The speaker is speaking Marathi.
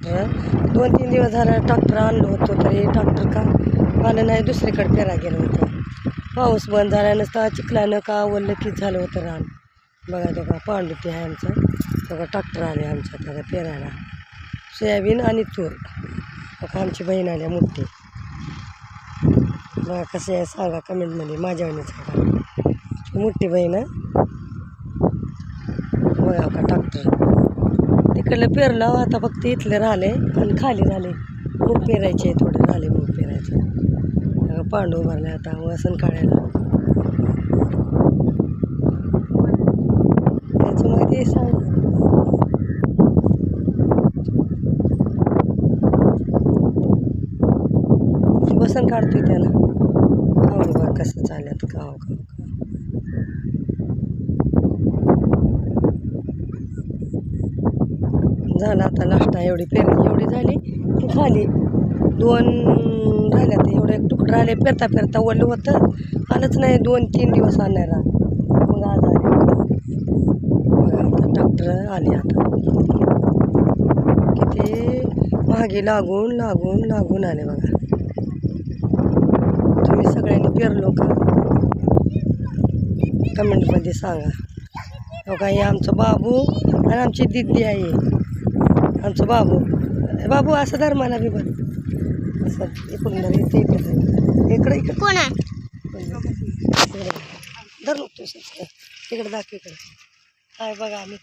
2-3 दिवस झालं ट्रॅक्टर आणलं होतं तरी ट्रॅक्टर का आलं नाही, दुसरीकडे पेरा गेलं होतं. पाऊस बंद झाला नसता, चिखलानं का ओलं कीच झालं होतं रान. बघा तो का पांडुती आहे आमचं. बघा ट्रॅक्टर आले आमच्या बघा पेरायला सोयाबीन आणि तूर. बघा आमची बहीण आल्या मोठी. बघा कसे आहे सांगा कमेंटमध्ये, माझ्यावानीच सांगा. मोठी बहीण आहे. बघा का ट्रॅक्टर तिकडलं पेरलं, आता फक्त इथले राहिले आणि खाली झाले. मूग पेरायचे थोडे झाले मूग पेरायचे. पांडू भरले आता वसन काढायला. त्याच्यामध्ये सांग वसन काढतोय त्याला. खाऊ बघा कसं चालत खाऊ खाऊ झालं आता नाश्ता. एवढी पेरणी एवढी झाली की खाली 2 राहिल्या. तर एवढे तुकडं राहिले पेरता पेरता ओलं होतं, आलंच नाही. 2-3 दिवस आणायला मग आज आले. आता ट्रॅक्टर आले. आता किती महागे लागून लागून लागून आले बघा. तुम्ही सगळ्यांनी पेरलो का कमेंटमध्ये सांगा. बघा हे आमचं बाबू आणि आमची दिदी आहे. आमचं बाबू असं धर मला बी बरं. असं इकडून धर, इथे इकडे इकडे कोण आहे धर नको तू इकडे दाख. इकडे काय बघा आम्ही